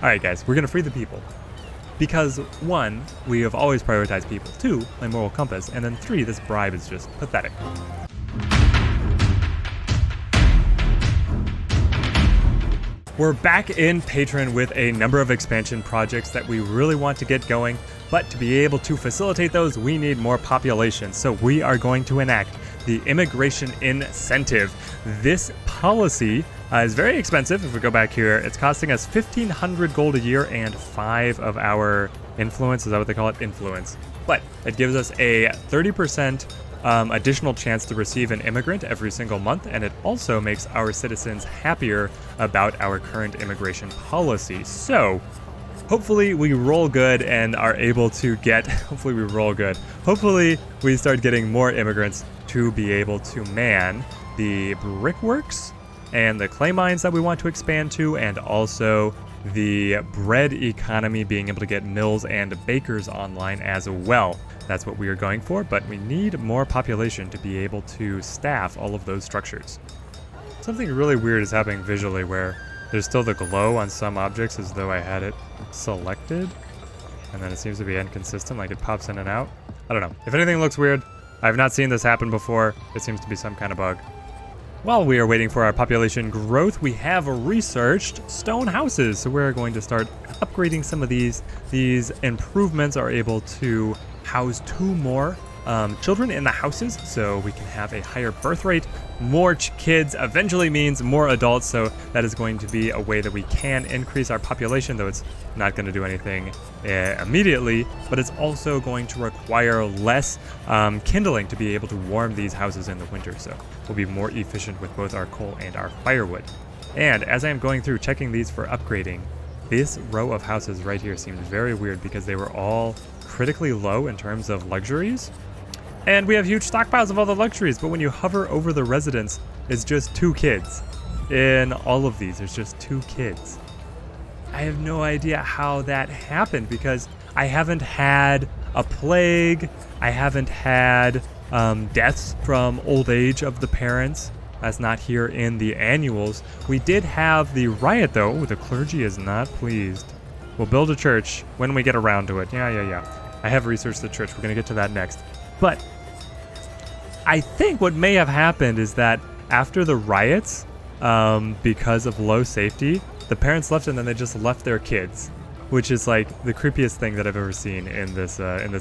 Alright guys, we're gonna free the people. Because 1, we have always prioritized people. 2, my moral compass. And then 3, this bribe is just pathetic. We're back in Patron with a number of expansion projects that we really want to get going, but to be able to facilitate those, we need more population. So we are going to enact the immigration incentive. This policy is very expensive. If we go back here, it's costing us 1,500 gold a year and 5 of our influence. Is that what they call it? Influence. But it gives us a 30% additional chance to receive an immigrant every single month, and it also makes our citizens happier about our current immigration policy. So hopefully we roll good and are able to get, hopefully we start getting more immigrants to be able to man the brickworks and the clay mines that we want to expand to, and also the bread economy, being able to get mills and bakers online as well. That's what we are going for, but we need more population to be able to staff all of those structures. Something really weird is happening visually where there's still the glow on some objects as though I had it selected, and then it seems to be inconsistent, like it pops in and out. I don't know. If anything looks weird, I've not seen this happen before. It seems to be some kind of bug. While we are waiting for our population growth, we have researched stone houses. So we're going to start upgrading some of these. These improvements are able to house 2 more children in the houses, so we can have a higher birth rate. More kids eventually means more adults, so that is going to be a way that we can increase our population, though it's not going to do anything immediately, but it's also going to require less kindling to be able to warm these houses in the winter, so we'll be more efficient with both our coal and our firewood. And as I am going through checking these for upgrading, this row of houses right here seemed very weird because they were all critically low in terms of luxuries. And we have huge stockpiles of all the luxuries, but when you hover over the residence, it's just 2 kids. In all of these, there's just 2 kids. I have no idea how that happened because I haven't had a plague, I haven't had deaths from old age of the parents. That's not here in the annuals. We did have the riot though. The clergy is not pleased. We'll build a church when we get around to it. Yeah. I have researched the church. We're going to get to that next. But I think what may have happened is that after the riots, because of low safety, the parents left and then they just left their kids, which is like the creepiest thing that I've ever seen in this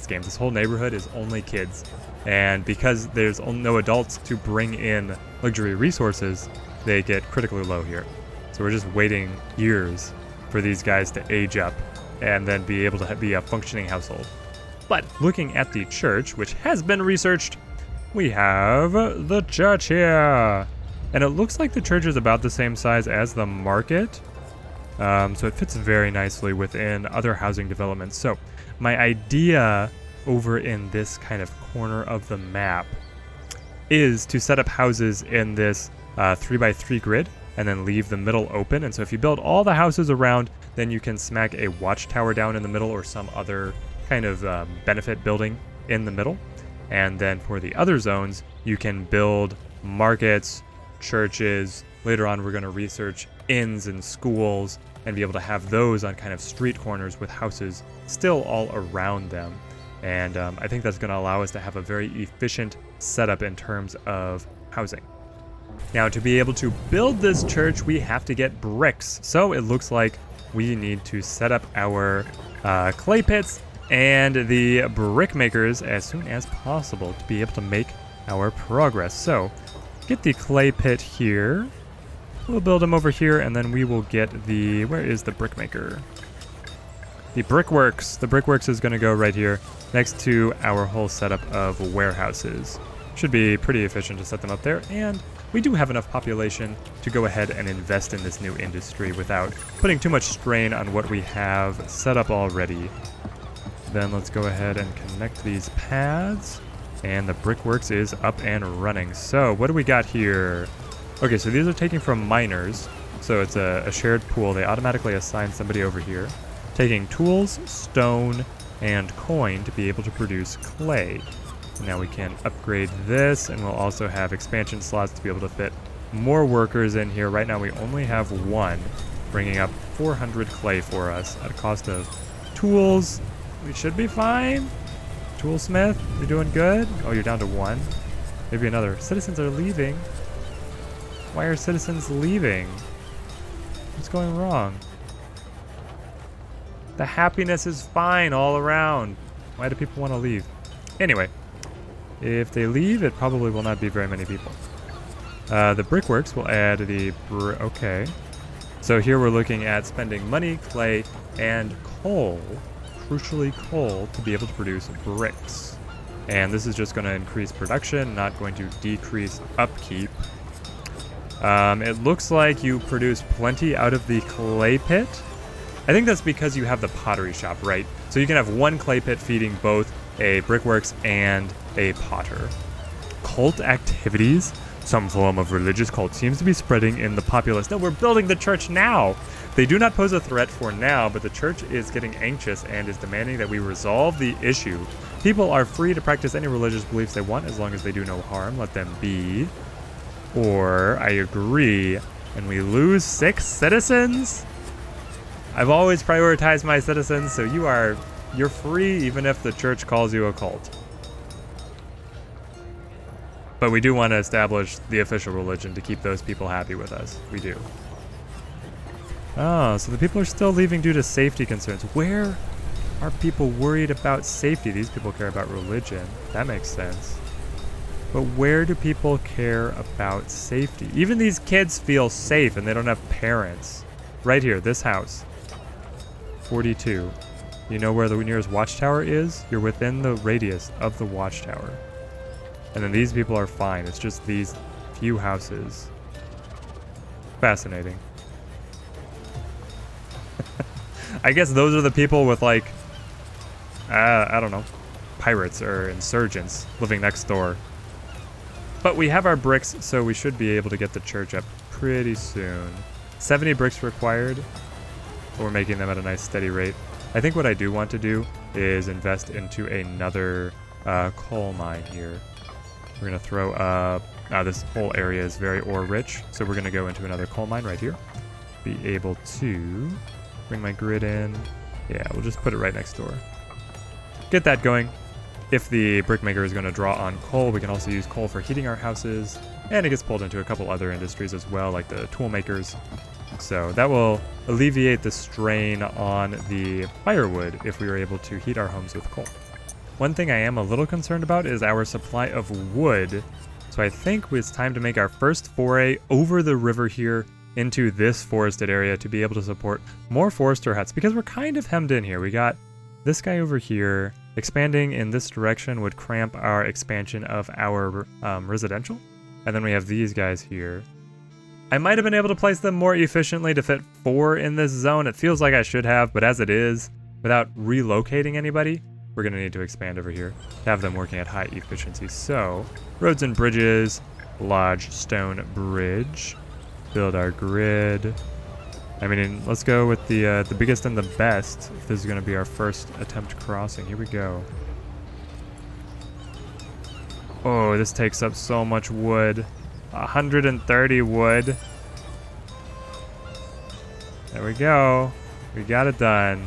game. This whole neighborhood is only kids. And because there's no adults to bring in luxury resources, they get critically low here. So we're just waiting years for these guys to age up and then be able to be a functioning household. But looking at the church, which has been researched, we have the church here. And it looks like the church is about the same size as the market. So it fits very nicely within other housing developments. So my idea over in this kind of corner of the map is to set up houses in this 3x3 grid and then leave the middle open. And so if you build all the houses around, then you can smack a watchtower down in the middle or some other kind of benefit building in the middle. And then for the other zones, you can build markets, churches. Later on, we're going to research inns and schools and be able to have those on kind of street corners with houses still all around them. And I think that's going to allow us to have a very efficient setup in terms of housing. Now, to be able to build this church, we have to get bricks. So it looks like we need to set up our clay pits and the brickmakers as soon as possible to be able to make our progress. So get the clay pit here. We'll build them over here, and then we will get the, where is the brickmaker? The brickworks. The brickworks is going to go right here next to our whole setup of warehouses. Should be pretty efficient to set them up there, and we do have enough population to go ahead and invest in this new industry without putting too much strain on what we have set up already. Then let's go ahead and connect these paths, and the brickworks is up and running. So what do we got here? Okay, so these are taking from miners, so it's a shared pool. They automatically assign somebody over here, taking tools, stone, and coin to be able to produce clay. Now we can upgrade this, and we'll also have expansion slots to be able to fit more workers in here. Right now we only have 1, bringing up 400 clay for us at a cost of tools. We should be fine. Toolsmith, you're doing good. Oh, you're down to 1. Maybe another. Citizens are leaving. Why are citizens leaving? What's going wrong? The happiness is fine all around. Why do people want to leave? Anyway, if they leave, it probably will not be very many people. The brickworks will add the... okay. So here we're looking at spending money, clay, and coal. Crucially coal to be able to produce bricks. And this is just going to increase production, not going to decrease upkeep. It looks like you produce plenty out of the clay pit. I think that's because you have the pottery shop, right? So you can have one clay pit feeding both a brickworks and a potter. Cult activities? Some form of religious cult seems to be spreading in the populace. No, we're building the church now! They do not pose a threat for now, but the church is getting anxious and is demanding that we resolve the issue. People are free to practice any religious beliefs they want as long as they do no harm. Let them be. Or, I agree, and we lose 6 citizens? I've always prioritized my citizens, so you're free even if the church calls you a cult. But we do want to establish the official religion to keep those people happy with us. We do. Oh, so the people are still leaving due to safety concerns. Where are people worried about safety? These people care about religion. That makes sense. But where do people care about safety? Even these kids feel safe and they don't have parents. Right here, this house. 42. You know where the nearest watchtower is? You're within the radius of the watchtower. And then these people are fine. It's just these few houses. Fascinating. I guess those are the people with like, I don't know, pirates or insurgents living next door. But we have our bricks, so we should be able to get the church up pretty soon. 70 bricks required, but we're making them at a nice steady rate. I think what I do want to do is invest into another coal mine here. We're going to throw up... this whole area is very ore rich, so we're going to go into another coal mine right here. Be able to bring my grid in. Yeah, we'll just put it right next door. Get that going. If the brickmaker is going to draw on coal, we can also use coal for heating our houses, and it gets pulled into a couple other industries as well, like the tool makers. So that will alleviate the strain on the firewood if we are able to heat our homes with coal. One thing I am a little concerned about is our supply of wood. So I think it's time to make our first foray over the river here into this forested area to be able to support more forester huts, because we're kind of hemmed in here. We got this guy over here. Expanding in this direction would cramp our expansion of our residential. And then we have these guys here. I might have been able to place them more efficiently to fit 4 in this zone. It feels like I should have, but as it is, without relocating anybody, we're going to need to expand over here to have them working at high efficiency. So, roads and bridges, large stone bridge, build our grid. I mean, let's go with the biggest and the best. If this is going to be our first attempt crossing. Here we go. Oh, this takes up so much wood. 130 wood. There we go. We got it done.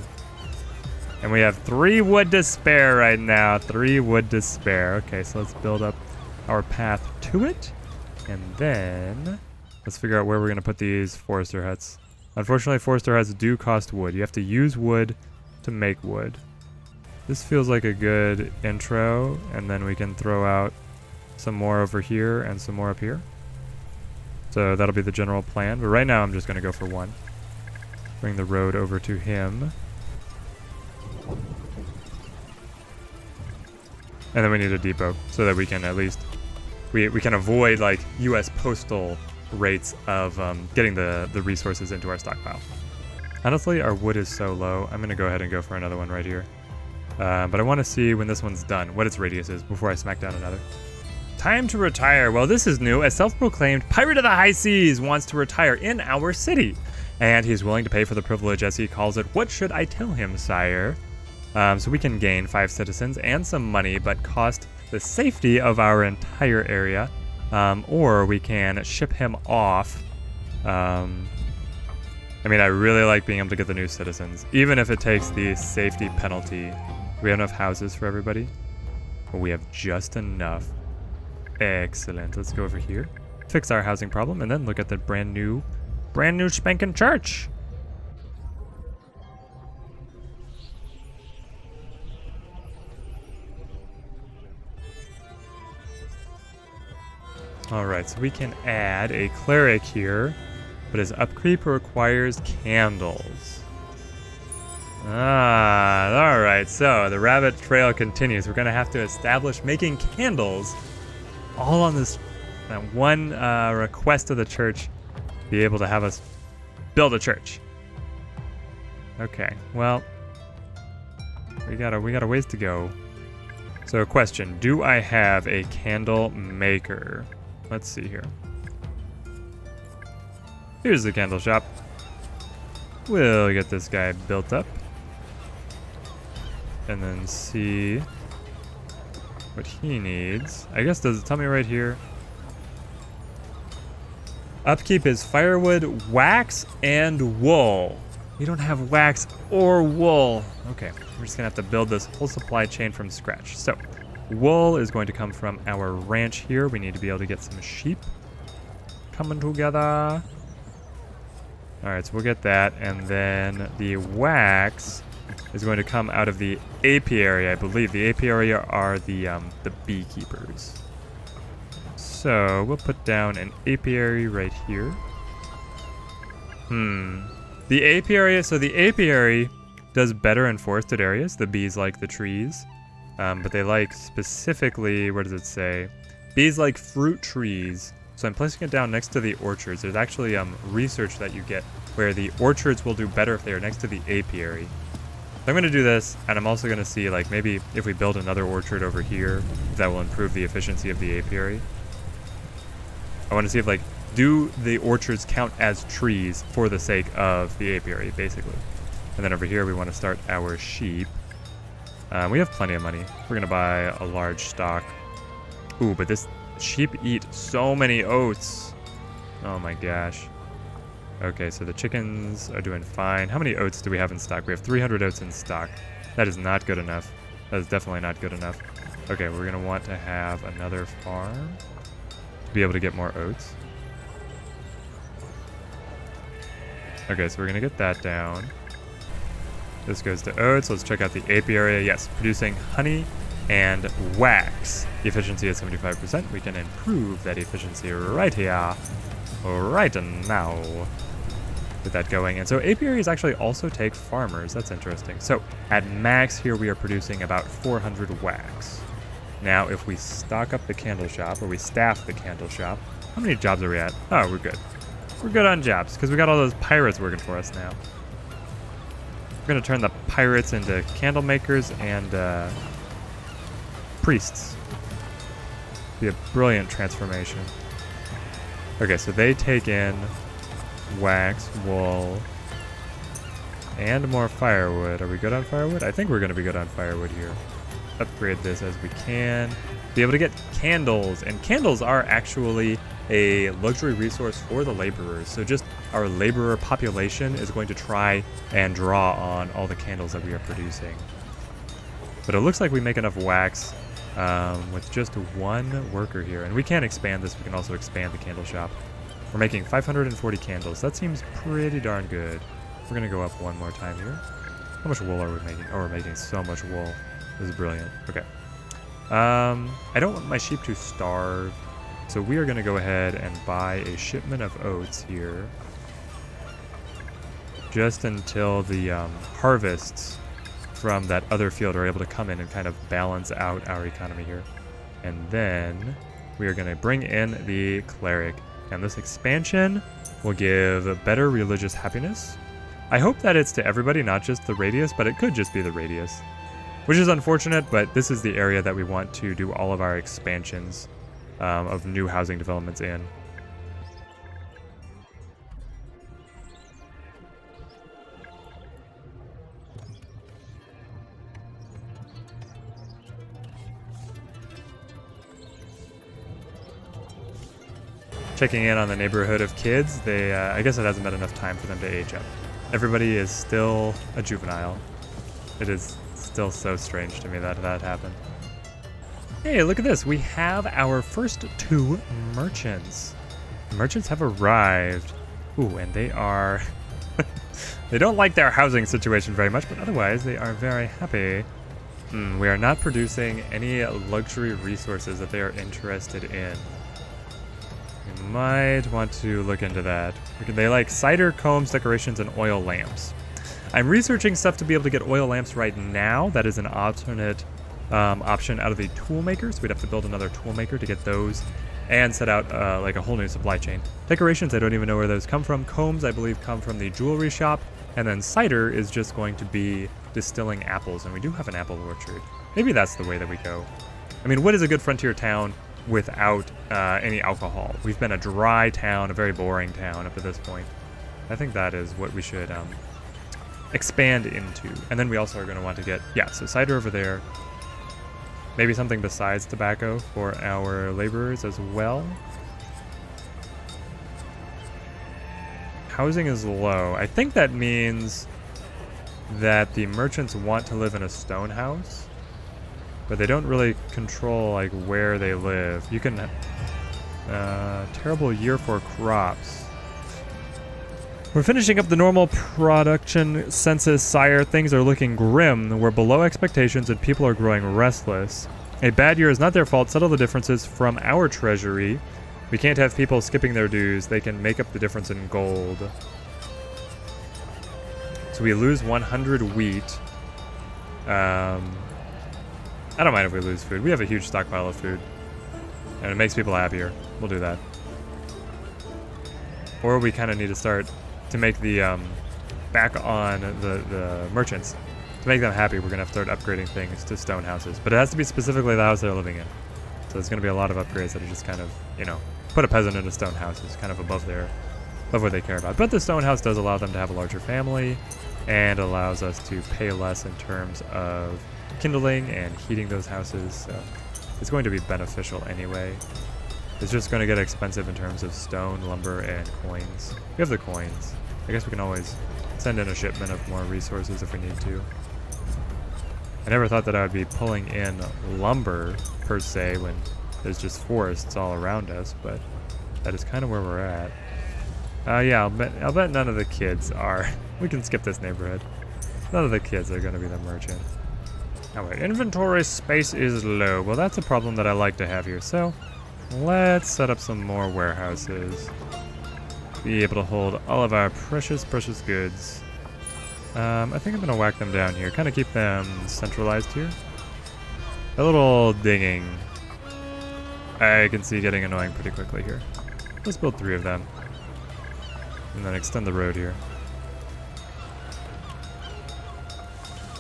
And we have 3 wood to spare right now. 3 wood to spare. Okay, so let's build up our path to it. And then let's figure out where we're going to put these forester huts. Unfortunately, forester huts do cost wood. You have to use wood to make wood. This feels like a good intro, and then we can throw out some more over here and some more up here. So that'll be the general plan. But right now I'm just going to go for 1. Bring the road over to him. And then we need a depot so that we can at least... We can avoid like US postal rates of getting the resources into our stockpile. Honestly, our wood is so low. I'm going to go ahead and go for another one right here. But I want to see when this one's done, what its radius is, before I smack down another. Time to retire. Well, this is new. A self-proclaimed pirate of the high seas wants to retire in our city. And he's willing to pay for the privilege, as he calls it. What should I tell him, sire? So we can gain 5 citizens and some money, but cost the safety of our entire area. Or we can ship him off. I mean, I really like being able to get the new citizens, even if it takes the safety penalty. Do we have enough houses for everybody? Well, we have just enough. Excellent. Let's go over here, fix our housing problem, and then look at the brand new spanking church. Alright, so we can add a cleric here, but his upkeep requires candles. Alright, so the rabbit trail continues. We're going to have to establish making candles all on this one request of the church, be able to have us build a church. Okay, well, we got a ways to go. So question, do I have a candle maker? Let's see here. Here's the candle shop. We'll get this guy built up. And then see what he needs. I guess, does it tell me right here? Upkeep is firewood, wax, and wool. We don't have wax or wool. Okay, we're just gonna have to build this whole supply chain from scratch. So, wool is going to come from our ranch here. We need to be able to get some sheep coming together. Alright, so we'll get that. And then the wax is going to come out of the apiary, I believe. The apiary are the beekeepers. So we'll put down an apiary right here. The apiary does better in forested areas. The bees like the trees. But they like specifically, what does it say? Bees like fruit trees. So I'm placing it down next to the orchards. There's actually research that you get where the orchards will do better if they are next to the apiary. So I'm going to do this, and I'm also going to see, like, maybe if we build another orchard over here, if that will improve the efficiency of the apiary. I want to see if, like, do the orchards count as trees for the sake of the apiary, basically. And then over here, we want to start our sheep. We have plenty of money. We're going to buy a large stock. Ooh, but this sheep eat so many oats. Oh my gosh. Okay, so the chickens are doing fine. How many oats do we have in stock? We have 300 oats in stock. That is not good enough. That is definitely not good enough. Okay, we're going to want to have another farm to be able to get more oats. Okay, so we're going to get that down. This goes to oats. Let's check out the apiary. Yes, producing honey and wax. The efficiency is 75%. We can improve that efficiency right here, right now. Get that going. And so apiaries actually also take farmers. That's interesting. So at max here, we are producing about 400 wax. Now, if we stock up the candle shop, or we staff the candle shop, how many jobs are we at? Oh, we're good. We're good on jobs because we got all those pirates working for us now. We're going to turn the pirates into candle makers and priests. Be a brilliant transformation. Okay, so they take in wax, wool, and more firewood. Are we good on firewood? I think we're going to be good on firewood here. Upgrade this as we can. Be able to get candles, and candles are actually a luxury resource for the laborers. So just our laborer population is going to try and draw on all the candles that we are producing. But it looks like we make enough wax with just one worker here. And we can expand this. We can also expand the candle shop. We're making 540 candles. That seems pretty darn good. We're going to go up one more time here. How much wool are we making? Oh, we're making so much wool. This is brilliant. Okay. I don't want my sheep to starve. So we are going to go ahead and buy a shipment of oats here. Just until the harvests from that other field are able to come in and kind of balance out our economy here. And then we are going to bring in the cleric. And this expansion will give better religious happiness. I hope that it's to everybody, not just the radius, but it could just be the radius. Which is unfortunate, but this is the area that we want to do all of our expansions of new housing developments in. checking in on the neighborhood of kids. They, I guess it hasn't been enough time for them to age up. Everybody is still a juvenile. It is still so strange to me that that happened. Hey, look at this. We have our first 2 merchants. The merchants have arrived. Ooh, and they are... they don't like their housing situation very much, but otherwise they are very happy. We are not producing any luxury resources that they are interested in. We might want to look into that. They like cider, combs, decorations, and oil lamps. I'm researching stuff to be able to get oil lamps right now. That is an alternate option out of the tool makers. We'd have to build another tool maker to get those and set out like a whole new supply chain. Decorations, I don't even know where those come from. Combs, I believe, come from the jewelry shop. And then cider is just going to be distilling apples, and we do have an apple orchard. Maybe that's the way that we go. I mean, what is a good frontier town without any alcohol? We've been a dry town, a very boring town up to this point. I think that is what we should expand into. And then we also are going to want to get, yeah, so cider over there. Maybe something besides tobacco for our laborers as well. Housing is low. I think that means that the merchants want to live in a stone house, but they don't really control like where they live. You can terrible year for crops. We're finishing up the normal production census, sire. Things are looking grim. We're below expectations and people are growing restless. A bad year is not their fault. Settle the differences from our treasury. We can't have people skipping their dues. They can make up the difference in gold. So we lose 100 wheat. I don't mind if we lose food. We have a huge stockpile of food. And it makes people happier. We'll do that. Or we kind of need to start to make the, back on the merchants. To make them happy, we're going to have to start upgrading things to stone houses. But it has to be specifically the house they're living in. So there's going to be a lot of upgrades that are just kind of, you know, put a peasant in a stone house is kind of above what they care about. But the stone house does allow them to have a larger family and allows us to pay less in terms of kindling and heating those houses. So it's going to be beneficial anyway. It's just going to get expensive in terms of stone, lumber, and coins. We have the coins. I guess we can always send in a shipment of more resources if we need to. I never thought that I would be pulling in lumber, per se, when there's just forests all around us, but that is kind of where we're at. Yeah, I'll bet none of the kids are... We can skip this neighborhood. None of the kids are going to be the merchant. Alright, inventory space is low. Well, that's a problem that I like to have here, so let's set up some more warehouses. Be able to hold all of our precious, precious goods. I think I'm going to whack them down here. Kind of keep them centralized here. A little dinging. I can see getting annoying pretty quickly here. Let's build 3 of them. And then extend the road here.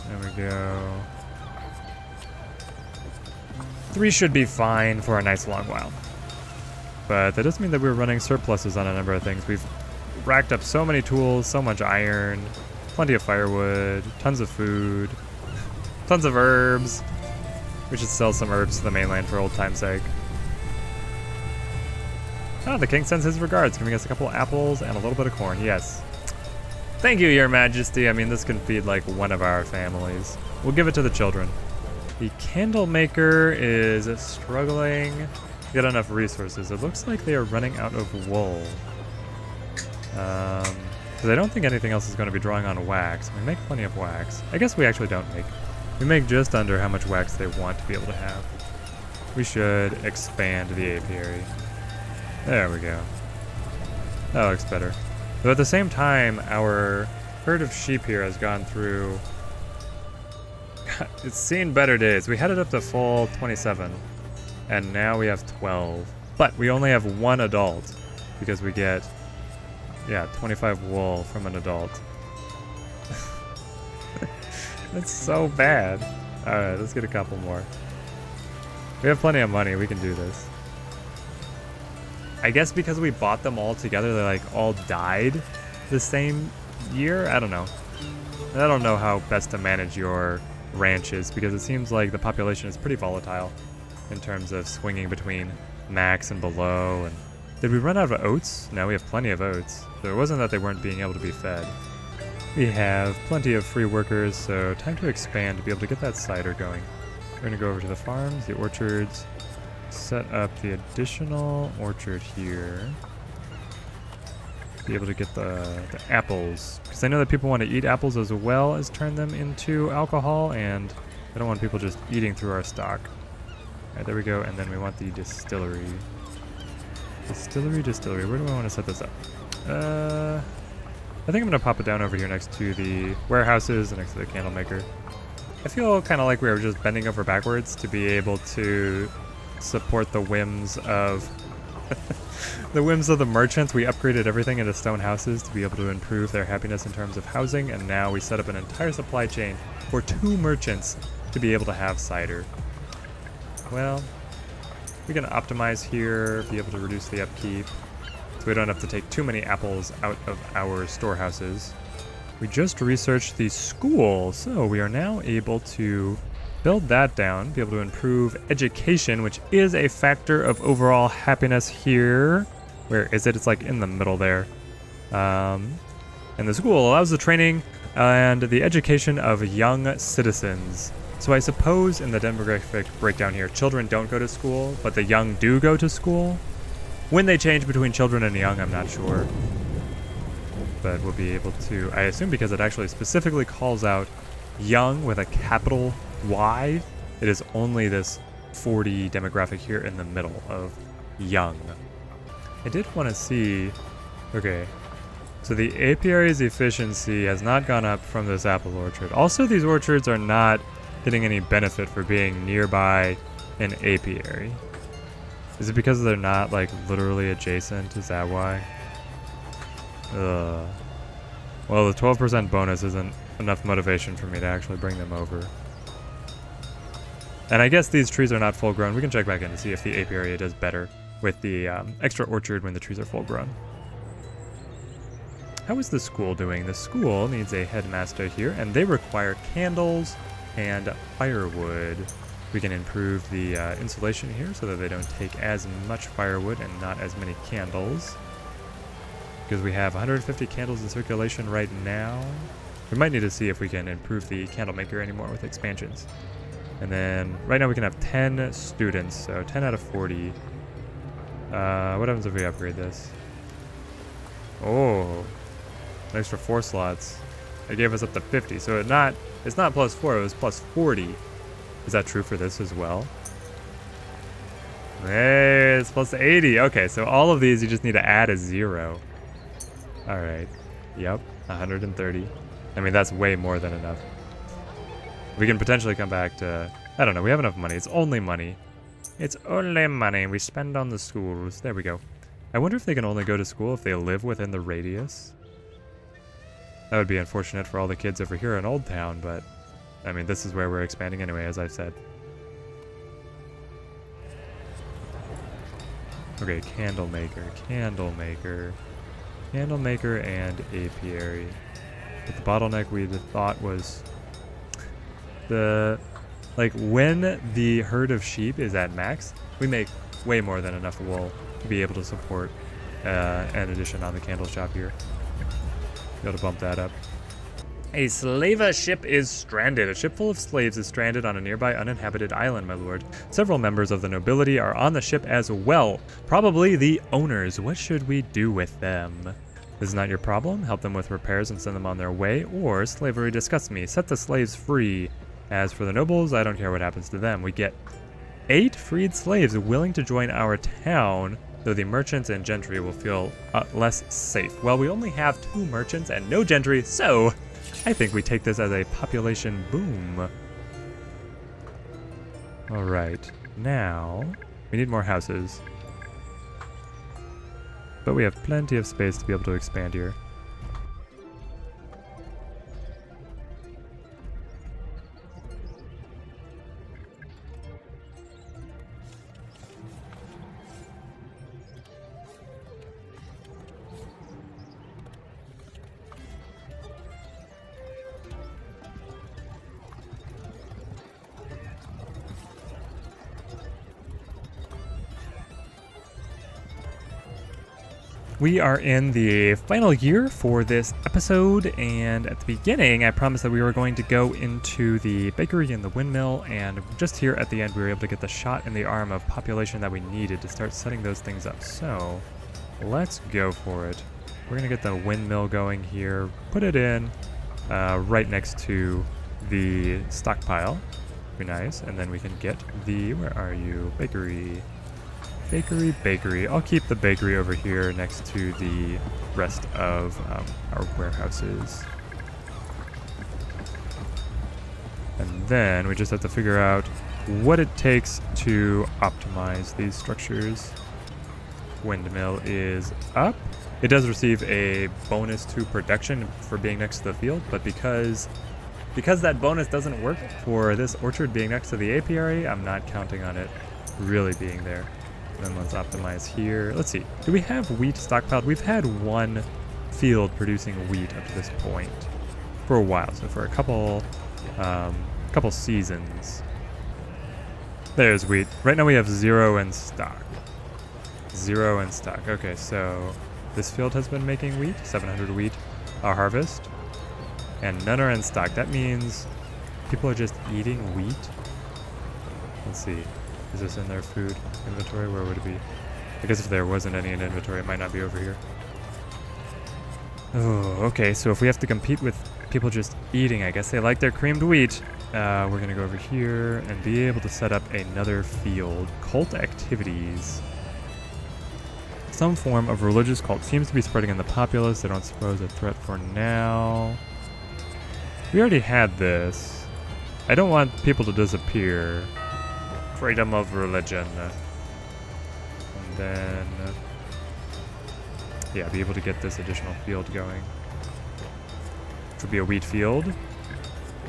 There we go. 3 should be fine for a nice long while. But that doesn't mean that we're running surpluses on a number of things. We've racked up so many tools, so much iron, plenty of firewood, tons of food, tons of herbs. We should sell some herbs to the mainland for old time's sake. Oh, the king sends his regards, giving us a couple apples and a little bit of corn. Yes. Thank you, your majesty. I mean, this can feed like one of our families. We'll give it to the children. The candle maker is struggling to get enough resources. It looks like they are running out of wool. Because I don't think anything else is going to be drawing on wax. We make plenty of wax. I guess we actually don't make. We make just under how much wax they want to be able to have. We should expand the apiary. There we go. That looks better. But at the same time, our herd of sheep here has gone through... It's seen better days. We had it up to full 27, and now we have 12. But we only have 1 adult, because we get, yeah, 25 wool from an adult. That's so bad. Alright, let's get a couple more. We have plenty of money, we can do this. I guess because we bought them all together, they like all died the same year? I don't know. I don't know how best to manage your ranches, because it seems like the population is pretty volatile in terms of swinging between max and below, and Did we run out of oats? No, we have plenty of oats. So it wasn't that they weren't being able to be fed. We have plenty of free workers, so time to expand to be able to get that cider going. We're going to go over to the farms, the orchards, set up the additional orchard here. Be able to get the apples, because I know that people want to eat apples as well as turn them into alcohol, and I don't want people just eating through our stock. Alright, there we go, and then we want the distillery. Distillery, where do I want to set this up? I think I'm going to pop it down over here next to the warehouses and next to the candle maker. I feel kind of like we were just bending over backwards to be able to support the whims of the whims of the merchants. We upgraded everything into stone houses to be able to improve their happiness in terms of housing, and now we set up an entire supply chain for 2 merchants to be able to have cider. Well, we can optimize here, be able to reduce the upkeep, so we don't have to take too many apples out of our storehouses. We just researched the school, so we are now able to build that down, be able to improve education, which is a factor of overall happiness here. Where is it? It's like in the middle there. And the school allows the training and the education of young citizens. So I suppose in the demographic breakdown here, children don't go to school, but the young do go to school. When they change between children and young, I'm not sure. But we'll be able to, I assume because it actually specifically calls out young with a capital Y, it is only this 40 demographic here in the middle of young. I did want to see, okay, so the apiaries efficiency has not gone up from this apple orchard. Also, these orchards are not getting any benefit for being nearby an apiary. Is it because they're not like literally adjacent? Is that why? Well, the 12% bonus isn't enough motivation for me to actually bring them over. And I guess these trees are not full grown. We can check back in to see if the apiary does better with the extra orchard when the trees are full grown. How is the school doing? The school needs a headmaster here, and they require candles and firewood. We can improve the insulation here so that they don't take as much firewood and not as many candles. Because we have 150 candles in circulation right now. We might need to see if we can improve the candle maker anymore with expansions. And then right now we can have 10 students, so 10 out of 40. What happens if we upgrade this? Oh, an extra 4 slots. It gave us up to 50, so it's not plus 4, it was plus 40. Is that true for this as well? Hey, it's plus 80. Okay, so all of these you just need to add a 0. Alright. Yep, 130. I mean, that's way more than enough. We can potentially come back to... I don't know, we have enough money. It's only money. It's only money we spend on the schools. There we go. I wonder if they can only go to school if they live within the radius. That would be unfortunate for all the kids over here in Old Town, but... I mean, this is where we're expanding anyway, as I've said. Okay, candle maker, and apiary. But the bottleneck we thought was the... Like, when the herd of sheep is at max, we make way more than enough wool to be able to support an addition on the candle shop here. Be able to bump that up. A slaver ship is stranded. A ship full of slaves is stranded on a nearby uninhabited island, my lord. Several members of the nobility are on the ship as well. Probably the owners. What should we do with them? This is not your problem. Help them with repairs and send them on their way. Or slavery disgusts me. Set the slaves free. As for the nobles, I don't care what happens to them. We get 8 freed slaves willing to join our town, though the merchants and gentry will feel less safe. Well, we only have 2 merchants and no gentry, so... I think we take this as a population boom. Alright, now we need more houses. But we have plenty of space to be able to expand here. We are in the final year for this episode, and at the beginning I promised that we were going to go into the bakery and the windmill, and just here at the end we were able to get the shot in the arm of population that we needed to start setting those things up. So let's go for it. We're gonna get the windmill going here, put it in right next to the stockpile. Be nice, and then we can get the, where are you, bakery. Bakery. I'll keep the bakery over here next to the rest of our warehouses. And then we just have to figure out what it takes to optimize these structures. Windmill is up. It does receive a bonus to production for being next to the field, but because that bonus doesn't work for this orchard being next to the apiary, I'm not counting on it really being there. Then let's optimize here. Let's see. Do we have wheat stockpiled? We've had one field producing wheat up to this point for a while. So for a couple seasons. There's wheat. Right now we have 0 in stock. 0 in stock. Okay, so this field has been making wheat. 700 wheat harvest. And none are in stock. That means people are just eating wheat. Let's see. Is this in their food inventory? Where would it be? I guess if there wasn't any in inventory, it might not be over here. Oh, okay. So if we have to compete with people just eating, I guess they like their creamed wheat. We're going to go over here and be able to set up another field. Cult activities. Some form of religious cult seems to be spreading in the populace. They don't suppose a threat for now. We already had this. I don't want people to disappear. Freedom of religion. And then, yeah, be able to get this additional field going. Which would be a wheat field.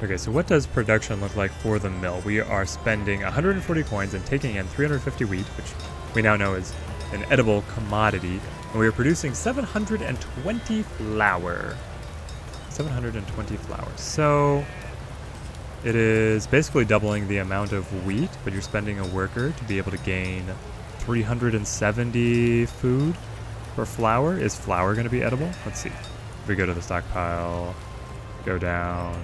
Okay, so what does production look like for the mill? We are spending 140 coins and taking in 350 wheat, which we now know is an edible commodity. And we are producing 720 flour. 720 flour. So it is basically doubling the amount of wheat, but you're spending a worker to be able to gain 370 food for flour. Is flour going to be edible? Let's see. If we go to the stockpile, go down.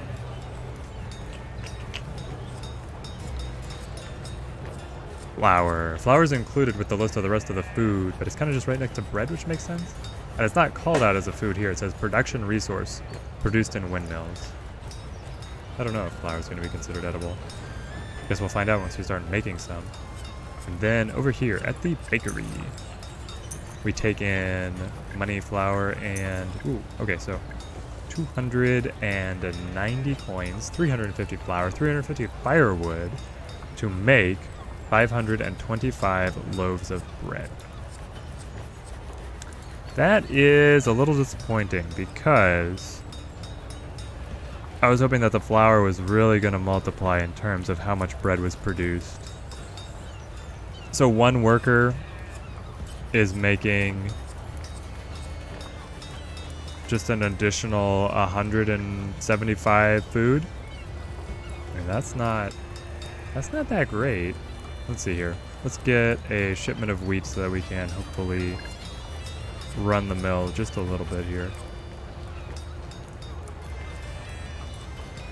Flour. Flour is included with the list of the rest of the food, but it's kind of just right next to bread, which makes sense. And it's not called out as a food here. It says production resource produced in windmills. I don't know if flour is going to be considered edible. Guess we'll find out once we start making some. And then over here at the bakery, we take in money, flour, and... Ooh, okay, so 290 coins, 350 flour, 350 firewood to make 525 loaves of bread. That is a little disappointing because I was hoping that the flour was really going to multiply in terms of how much bread was produced. So one worker is making just an additional 175 food. I mean, that's not that great. Let's see here. Let's get a shipment of wheat so that we can hopefully run the mill just a little bit here.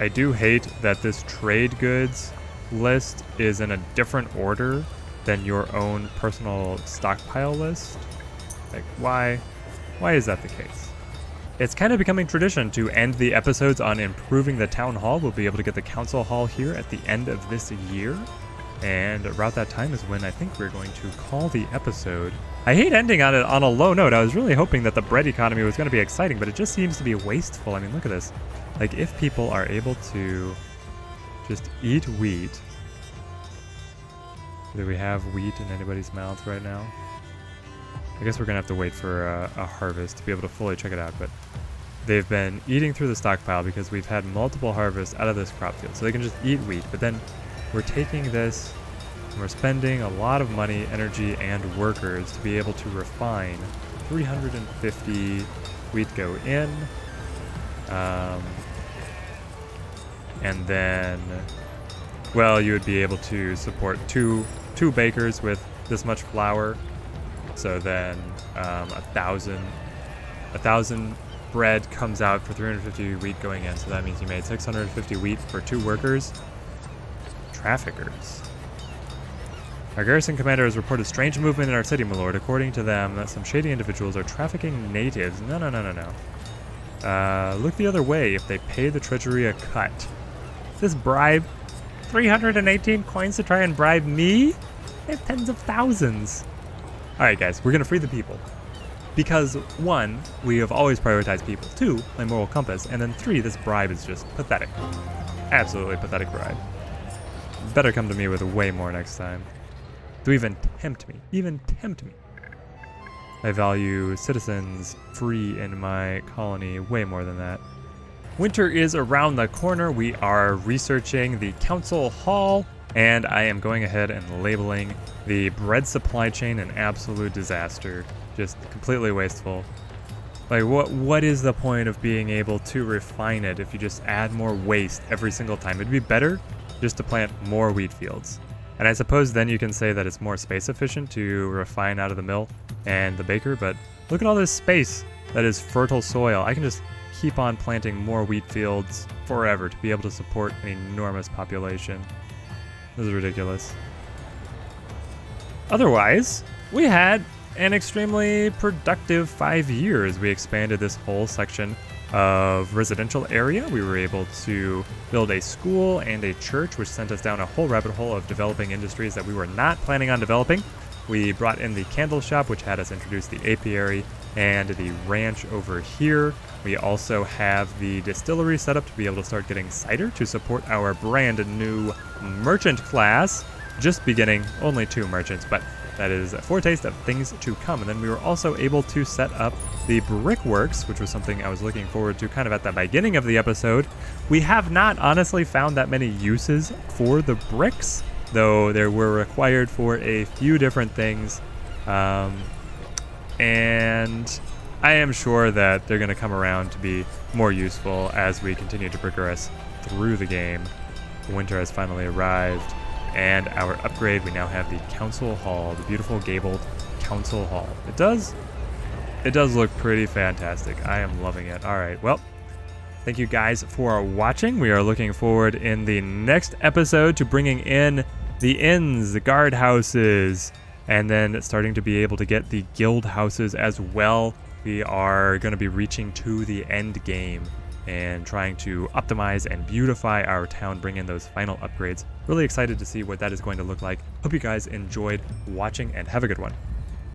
I do hate that this trade goods list is in a different order than your own personal stockpile list. Like, why is that the case? It's kind of becoming tradition to end the episodes on improving the town hall. We'll be able to get the council hall here at the end of this year. And around that time is when I think we're going to call the episode. I hate ending on it on a low note. I was really hoping that the bread economy was going to be exciting, but it just seems to be wasteful. I mean, look at this. Like, if people are able to just eat wheat. Do we have wheat in anybody's mouth right now? I guess we're going to have to wait for a harvest to be able to fully check it out, but they've been eating through the stockpile because we've had multiple harvests out of this crop field. So they can just eat wheat, but then we're taking this and we're spending a lot of money, energy, and workers to be able to refine 350 wheat go in. And then, well, you would be able to support two bakers with this much flour. So then 1,000 bread comes out for 350 wheat going in, so that means you made 650 wheat for 2 workers. Traffickers. Our garrison commander has reported strange movement in our city, my lord. According to them, that some shady individuals are trafficking natives. No. Look the other way if they pay the treasury a cut. This bribe? 318 coins to try and bribe me? I have tens of thousands. Alright guys, we're gonna free the people. Because 1, we have always prioritized people. 2, my moral compass. And then 3, this bribe is just pathetic. Absolutely pathetic bribe. Better come to me with way more next time. To even tempt me. I value citizens free in my colony way more than that. Winter is around the corner. We are researching the council hall, and I am going ahead and labeling the bread supply chain an absolute disaster. Just completely wasteful. Like, what is the point of being able to refine it if you just add more waste every single time? It'd be better just to plant more wheat fields. And I suppose then you can say that it's more space efficient to refine out of the mill and the baker, but look at all this space that is fertile soil. I can just keep on planting more wheat fields forever to be able to support an enormous population. This is ridiculous. Otherwise, we had an extremely productive 5 years. We expanded this whole section of residential area. We were able to build a school and a church, which sent us down a whole rabbit hole of developing industries that we were not planning on developing. We brought in the candle shop, which had us introduce the apiary and the ranch over here. We also have the distillery set up to be able to start getting cider to support our brand new merchant class. Just beginning, only 2 merchants, but that is a foretaste of things to come. And then we were also able to set up the brickworks, which was something I was looking forward to kind of at the beginning of the episode. We have not honestly found that many uses for the bricks, though they were required for a few different things. And I am sure that they're going to come around to be more useful as we continue to progress through the game. Winter has finally arrived. And our upgrade, we now have the council hall, the beautiful gabled council hall. It does look pretty fantastic. I am loving it. All right, well, thank you guys for watching. We are looking forward in the next episode to bringing in the inns, the guard houses, and then starting to be able to get the guild houses as well. We are going to be reaching to the end game and trying to optimize and beautify our town, bring in those final upgrades. Really excited to see what that is going to look like. Hope you guys enjoyed watching and have a good one.